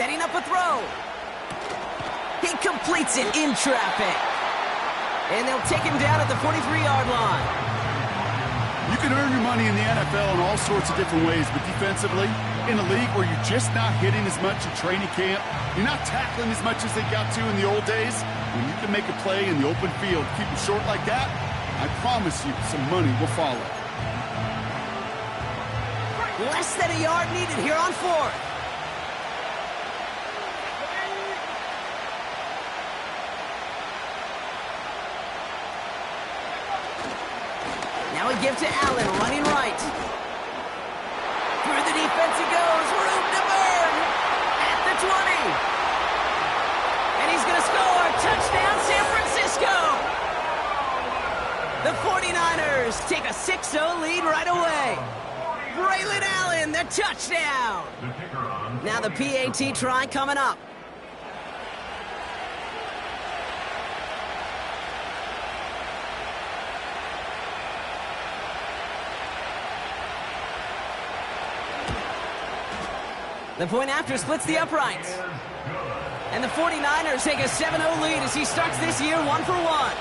Setting up a throw. He completes it in traffic. And they'll take him down at the 43-yard line. You can earn your money in the NFL in all sorts of different ways, but defensively, in a league where you're just not hitting as much in training camp, you're not tackling as much as they got to in the old days, when you can make a play in the open field, keep them short like that, I promise you some money will follow. Less than a yard needed here on fourth. Now we give to Allen, running right. Through the defense he goes. Room to burn. At the 20. And he's going to score. Touchdown, San Francisco. The 49ers take a 6-0 lead right away. Braylon Allen, the touchdown. Now the PAT try coming up. The point after splits the uprights. And the 49ers take a 7-0 lead as he starts this year 1-for-1.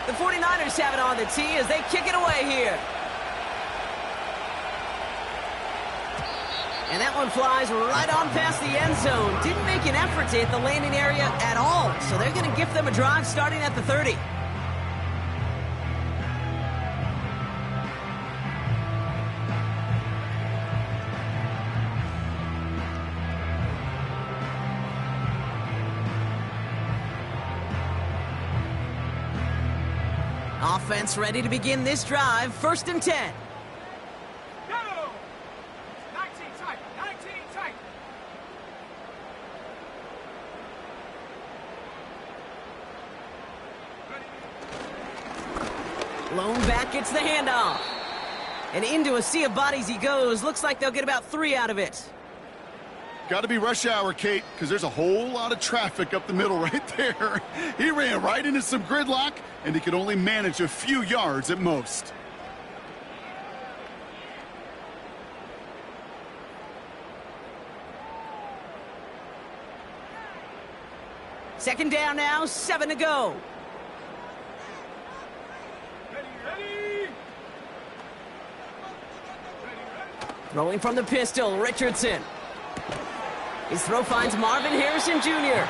The 49ers have it on the tee as they kick it away here. And that one flies right on past the end zone. Didn't make an effort to hit the landing area at all. So they're going to gift them a drive starting at the 30. Offense ready to begin this drive. 1st and 10. Lone back gets the handoff. And into a sea of bodies he goes. Looks like they'll get about 3 out of it. Got to be rush hour, Kate, because there's a whole lot of traffic up the middle right there. He ran right into some gridlock, and he could only manage a few yards at most. Second down now, 7 to go. Throwing from the pistol, Richardson. His throw finds Marvin Harrison Jr.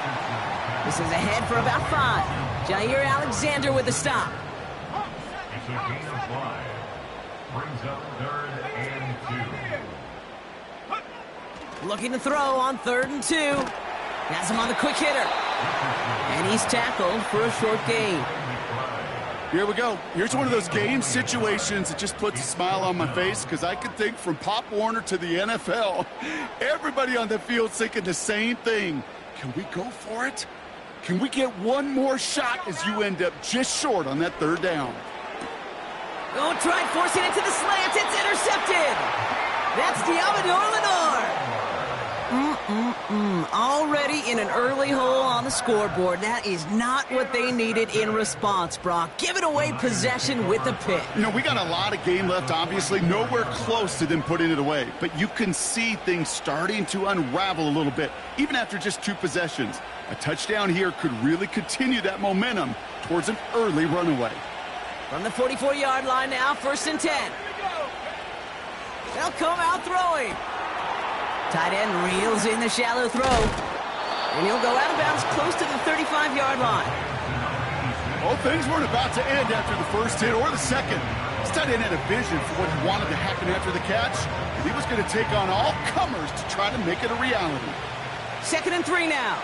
This is ahead for about 5. Jair Alexander with the stop. It's a gain of 5. Brings up 3rd and 2. Looking to throw on 3rd and 2. Has him on the quick hitter. And he's tackled for a short gain. Here we go. Here's one of those game situations that just puts a smile on my face because I can think from Pop Warner to the NFL. Everybody on the field's thinking the same thing. Can we go for it? Can we get one more shot as you end up just short on that 3rd down? Oh, tried forcing it to the slant. It's intercepted. That's Diamador Lenore. Already in an early hole on the scoreboard. That is not what they needed in response, Brock. Giving away possession with a pick. You know, we got a lot of game left, obviously. Nowhere close to them putting it away. But you can see things starting to unravel a little bit, even after just 2 possessions. A touchdown here could really continue that momentum towards an early runaway. From the 44-yard line now, 1st and 10. They'll come out throwing. Tight end reels in the shallow throw. And he'll go out of bounds close to the 35-yard line. Well, things weren't about to end after the first hit or the second. This tight end had a vision for what he wanted to happen after the catch. And he was going to take on all comers to try to make it a reality. 2nd and 3 now.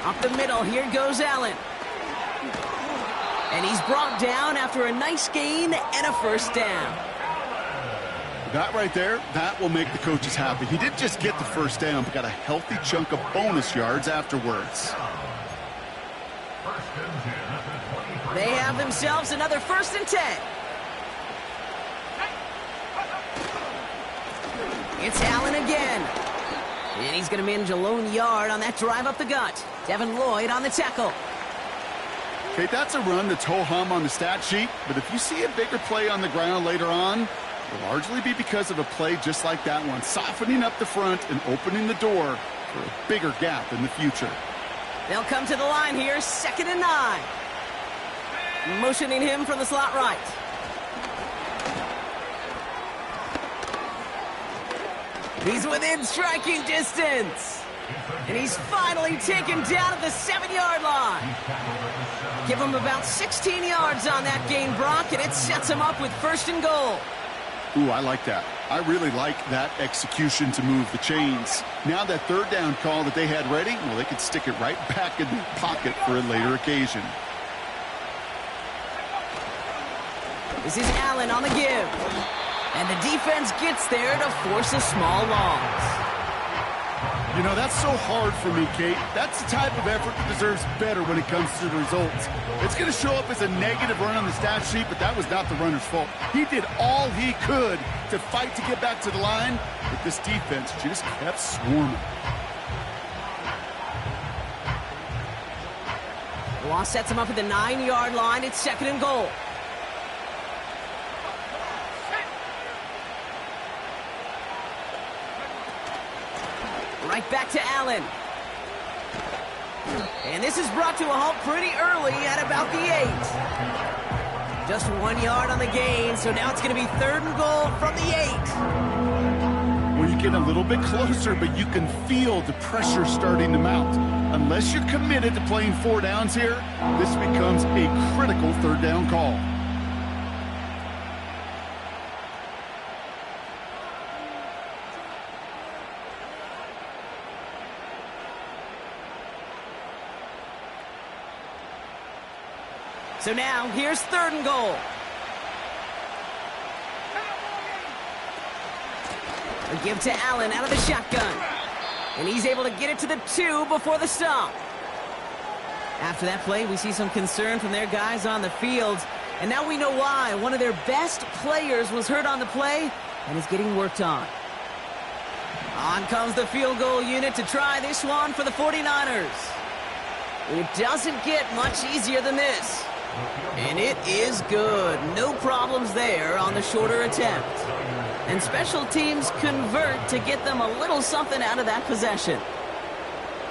Up the middle, here goes Allen. And he's brought down after a nice gain and a 1st down. That right there, that will make the coaches happy. He didn't just get the 1st down, but got a healthy chunk of bonus yards afterwards. They have themselves another 1st and 10. It's Allen again. And he's going to manage a lone yard on that drive up the gut. Devin Lloyd on the tackle. Okay, that's a run that's ho-hum on the stat sheet, but if you see a bigger play on the ground later on, it'll largely be because of a play just like that one, softening up the front and opening the door for a bigger gap in the future. They'll come to the line here, 2nd and 9. Motioning him from the slot right. He's within striking distance. And he's finally taken down at the 7-yard line. Give him about 16 yards on that gain, Brock, and it sets him up with 1st and goal. Ooh, I like that. I really like that execution to move the chains. Now that 3rd down call that they had ready, well, they could stick it right back in the pocket for a later occasion. This is Allen on the give. And the defense gets there to force a small loss. You know, that's so hard for me, Kate. That's the type of effort that deserves better when it comes to the results. It's going to show up as a negative run on the stat sheet, but that was not the runner's fault. He did all he could to fight to get back to the line, but this defense just kept swarming. The loss sets him up at the 9-yard line. It's 2nd and goal. Right back to Allen. And this is brought to a halt pretty early at about the 8. Just 1 yard on the gain, so now it's going to be 3rd and goal from the 8. Well, you get a little bit closer, but you can feel the pressure starting to mount. Unless you're committed to playing 4 downs here, this becomes a critical 3rd down call. So now, here's 3rd and goal. A give to Allen out of the shotgun. And he's able to get it to the 2 before the stop. After that play, we see some concern from their guys on the field. And now we know why. One of their best players was hurt on the play and is getting worked on. On comes the field goal unit to try this one for the 49ers. It doesn't get much easier than this. And it is good. No problems there on the shorter attempt. And special teams convert to get them a little something out of that possession.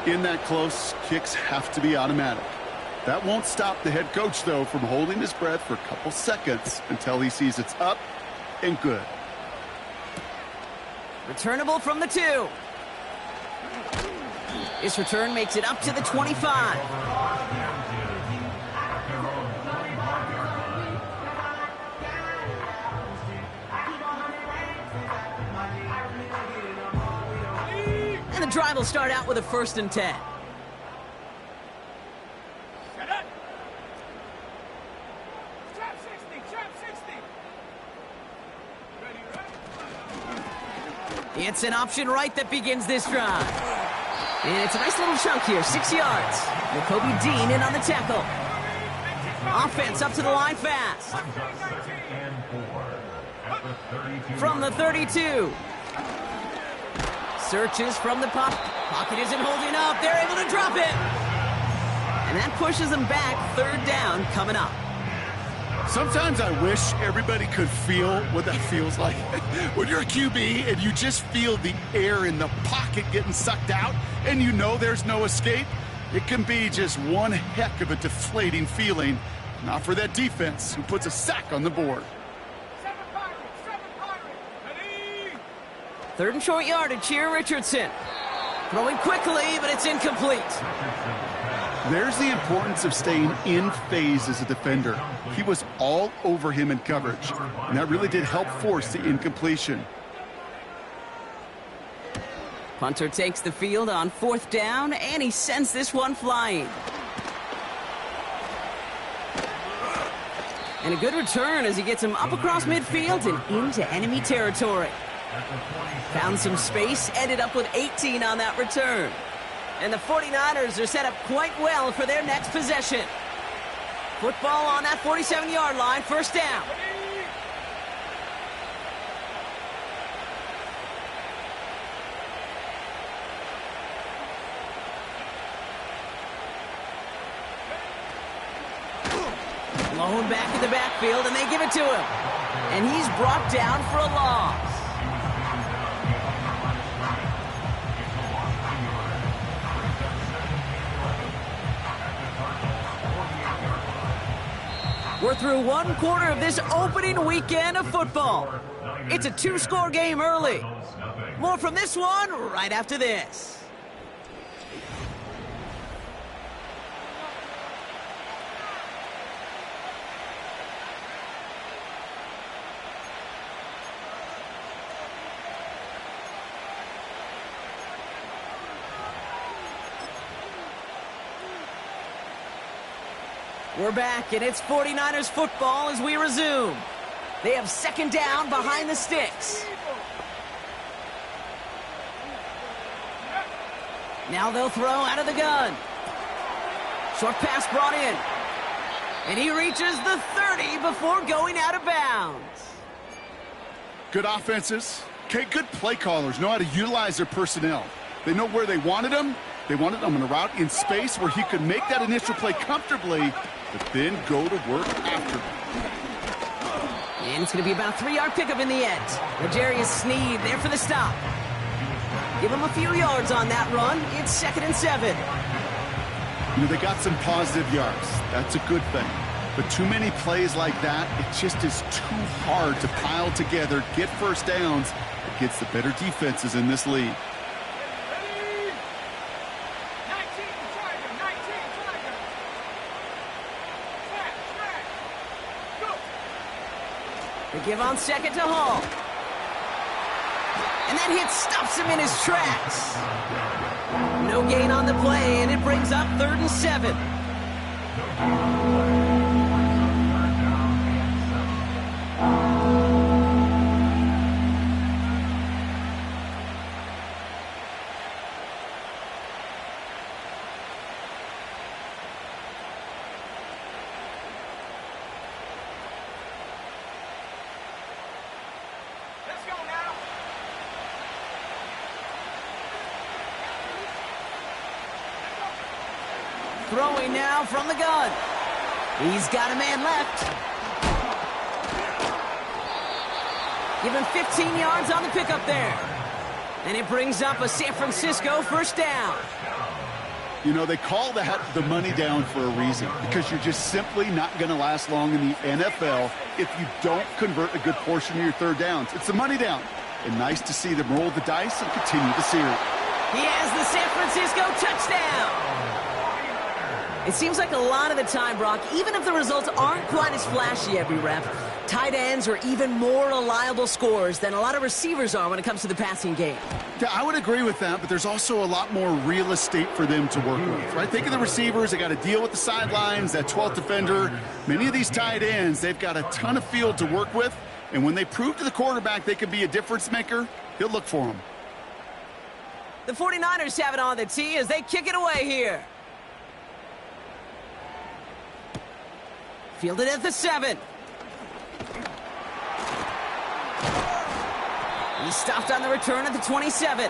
In that close, kicks have to be automatic. That won't stop the head coach, though, from holding his breath for a couple seconds until he sees it's up and good. Returnable from the 2. This return makes it up to the 25. And the drive will start out with a 1st and 10. It's an option right that begins this drive. And it's a nice little chunk here, 6 yards. Nakobe Dean in on the tackle. Offense up to the line fast. From the 32. Searches from the pocket isn't holding up. They're able to drop it. And that pushes them back. 3rd down coming up. Sometimes I wish everybody could feel what that feels like. When you're a QB and you just feel the air in the pocket getting sucked out and you know there's no escape, it can be just one heck of a deflating feeling. Not for that defense who puts a sack on the board. 3rd and short yardage here, Richardson. Throwing quickly, but it's incomplete. There's the importance of staying in phase as a defender. He was all over him in coverage, and that really did help force the incompletion. Punter takes the field on 4th down, and he sends this one flying. And a good return as he gets him up across midfield and into enemy territory. Found some space, ended up with 18 on that return. And the 49ers are set up quite well for their next possession. Football on that 47-yard line, 1st down. Blown back in the backfield, and they give it to him. And he's brought down for a loss. We're through one quarter of this opening weekend of football. It's a two-score game early. More from this one right after this. We're back, and it's 49ers football as we resume. They have second down behind the sticks. Now they'll throw out of the gun. Short pass brought in. And he reaches the 30 before going out of bounds. Good offenses. Okay, good play callers know how to utilize their personnel. They know where they wanted him. They wanted him in a route in space where he could make that initial play comfortably, but then go to work after. And it's going to be about a 3-yard pickup in the end. L'Jarius Sneed there for the stop. Give him a few yards on that run. It's 2nd and 7. You know, they got some positive yards. That's a good thing. But too many plays like that, it just is too hard to pile together, get first downs against the better defenses in this league. They give on second to Hall. And that hit stops him in his tracks. No gain on the play, and it brings up 3rd and 7. Throwing now from the gun. He's got a man left. Give him 15 yards on the pickup there. And it brings up a San Francisco first down. You know, they call that the money down for a reason, because you're just simply not going to last long in the NFL if you don't convert a good portion of your third downs. It's the money down. And nice to see them roll the dice and continue to sear it. He has the San Francisco touchdown. It seems like a lot of the time, Brock, even if the results aren't quite as flashy every rep, tight ends are even more reliable scorers than a lot of receivers are when it comes to the passing game. Yeah, I would agree with that, but there's also a lot more real estate for them to work with, right? Think of the receivers. They got to deal with the sidelines, that 12th defender. Many of these tight ends, they've got a ton of field to work with, and when they prove to the quarterback they can be a difference maker, he'll look for them. The 49ers have it on the tee as they kick it away here. Fielded at the 7. He stopped on the return at the 27.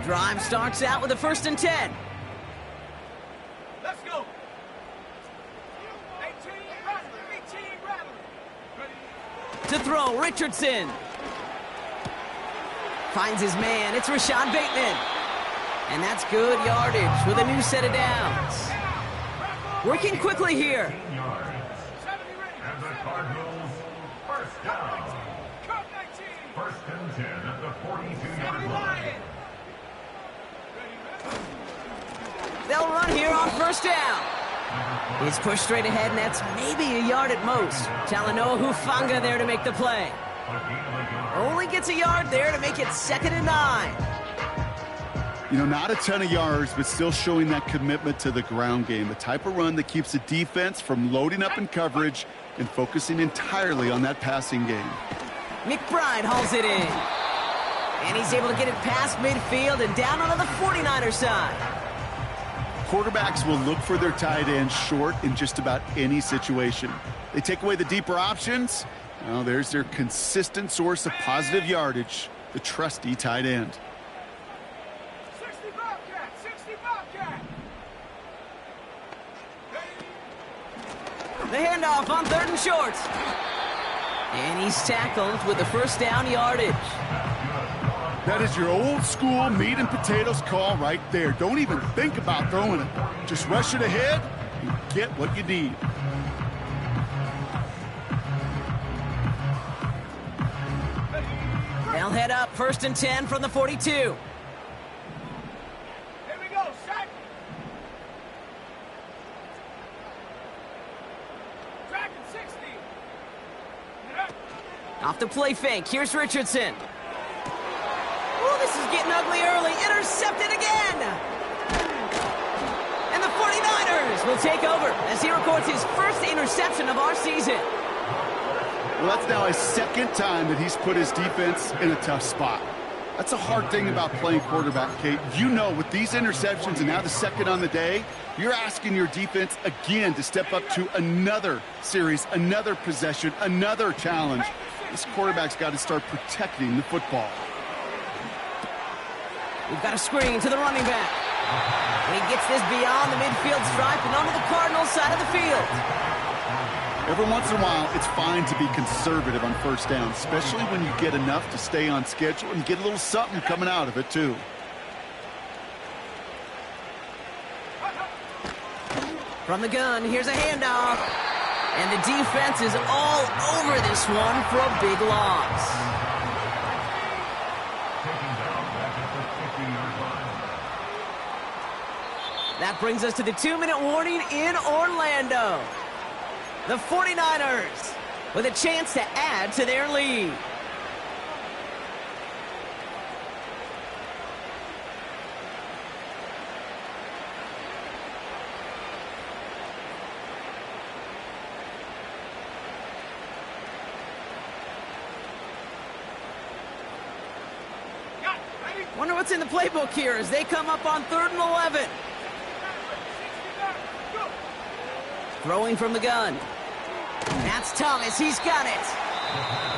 Drive starts out with a 1st and 10. Let's go. To throw, Richardson. Finds his man. It's Rashad Bateman. And that's good yardage with a new set of downs. Working quickly here. And the Cardinals, first down. 1st and 10 at the 42-yard line. They'll run here on 1st down. He's pushed straight ahead, and that's maybe a yard at most. Talanoa Hufanga there to make the play. Only gets a yard there to make it 2nd and 9. You know, not a ton of yards, but still showing that commitment to the ground game. The type of run that keeps the defense from loading up in coverage and focusing entirely on that passing game. McBride hauls it in. And he's able to get it past midfield and down onto the 49er side. Quarterbacks will look for their tight end short in just about any situation. They take away the deeper options. Well, there's their consistent source of positive yardage, the trusty tight end. 60 Bobcat, 60 Bobcat. The handoff on 3rd and short. And he's tackled with the first down yardage. That is your old school meat and potatoes call right there. Don't even think about throwing it. Just rush it ahead and get what you need. They'll head up 1st and 10 from the 42. Here we go, set. Tracking 60. Off the play fake. Here's Richardson. Oh, this is getting ugly early. Intercepted again. And the 49ers will take over as he records his first interception of our season. Well, that's now his second time that he's put his defense in a tough spot. That's a hard thing about playing quarterback, Kate. You know, with these interceptions and now the second on the day, you're asking your defense again to step up to another series, another possession, another challenge. This quarterback's got to start protecting the football. We've got a screen to the running back. And he gets this beyond the midfield stripe and onto the Cardinals side of the field. Every once in a while, it's fine to be conservative on first down, especially when you get enough to stay on schedule and get a little something coming out of it, too. From the gun, here's a handoff. And the defense is all over this one for a big loss. That brings us to the 2-minute warning in Orlando. The 49ers with a chance to add to their lead. Wonder what's in the playbook here as they come up on 3rd and 11. Throwing from the gun. That's Thomas. He's got it.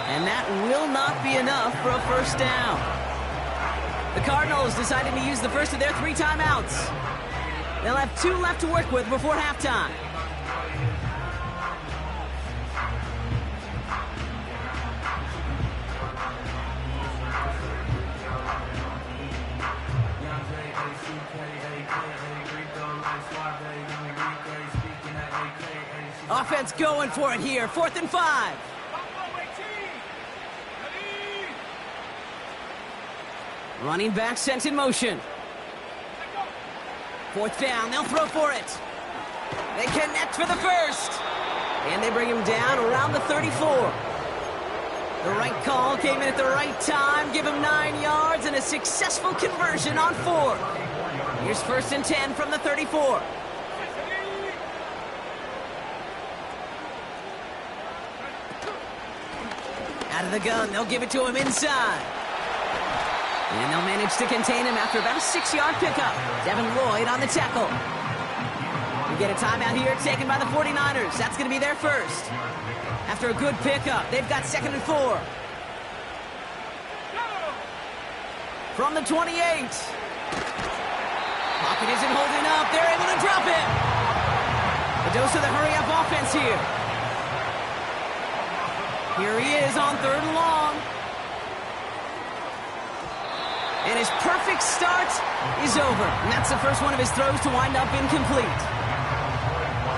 And that will not be enough for a first down. The Cardinals decided to use the first of their 3 timeouts. They'll have 2 left to work with before halftime. Offense going for it here. 4th and 5. Running back sent in motion. 4th down. They'll throw for it. They connect for the first. And they bring him down around the 34. The right call came in at the right time. Give him 9 yards and a successful conversion on 4. Here's 1st and 10 from the 34. Out of the gun, they'll give it to him inside. And they'll manage to contain him after about a 6-yard pickup. Devin Lloyd on the tackle. We get a timeout here taken by the 49ers. That's going to be their first. After a good pickup, they've got 2nd and 4. From the 28. Pocket isn't holding up. They're able to drop it. A dose of the hurry-up offense here. Here he is on 3rd and long. And his perfect start is over. And that's the first one of his throws to wind up incomplete.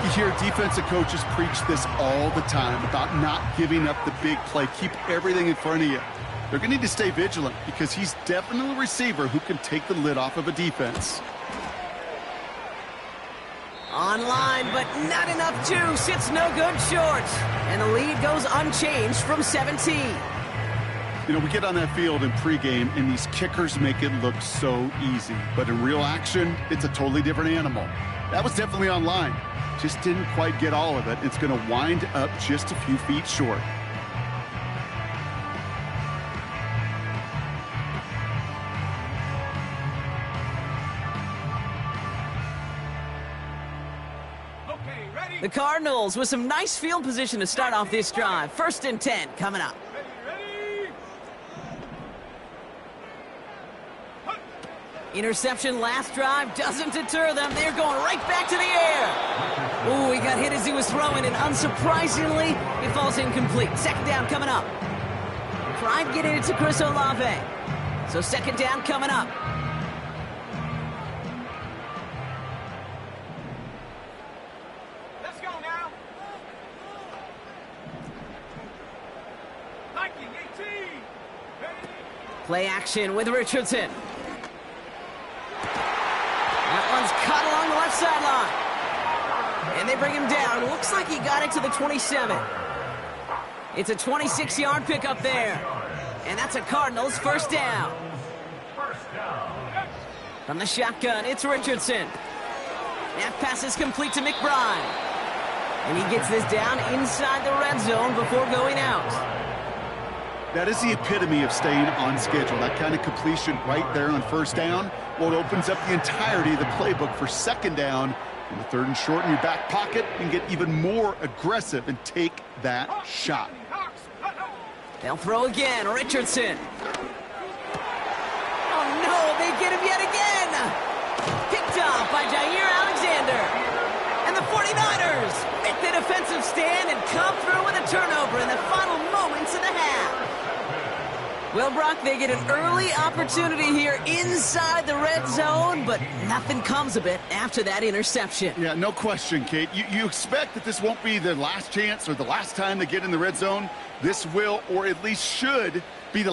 You hear defensive coaches preach this all the time about not giving up the big play. Keep everything in front of you. They're going to need to stay vigilant because he's definitely a receiver who can take the lid off of a defense. Online, but not enough juice. It's no good short. And the lead goes unchanged from 17. You know, we get on that field in pregame, and these kickers make it look so easy. But in real action, it's a totally different animal. That was definitely online. Just didn't quite get all of it. It's going to wind up just a few feet short. The Cardinals with some nice field position to start off this drive. 1st and 10 coming up. Interception last drive doesn't deter them. They're going right back to the air. Ooh, he got hit as he was throwing, and unsurprisingly, it falls incomplete. 2nd down coming up. Tried getting it to Chris Olave. So 2nd down coming up. Let's go now. Viking 18. Ready? Play action with Richardson. That one's cut along the left sideline. And they bring him down. Looks like he got it to the 27. It's a 26-yard pickup there. And that's a Cardinals 1st down. From the shotgun, it's Richardson. That pass is complete to McBride. And he gets this down inside the red zone before going out. That is the epitome of staying on schedule. That kind of completion right there on 1st down. Well, it opens up the entirety of the playbook for 2nd down. And the 3rd and short in your back pocket, and get even more aggressive and take that shot. They'll throw again. Richardson. Oh, no, they get him yet again. Picked off by Jair Alexander. And the 49ers make the defensive stand and come through with a turnover in the final moments of the half. Well, Brock, they get an early opportunity here inside the red zone, but nothing comes of it after that interception. Yeah, no question, Kate. You expect that this won't be the last chance or the last time they get in the red zone. This will, or at least should, be the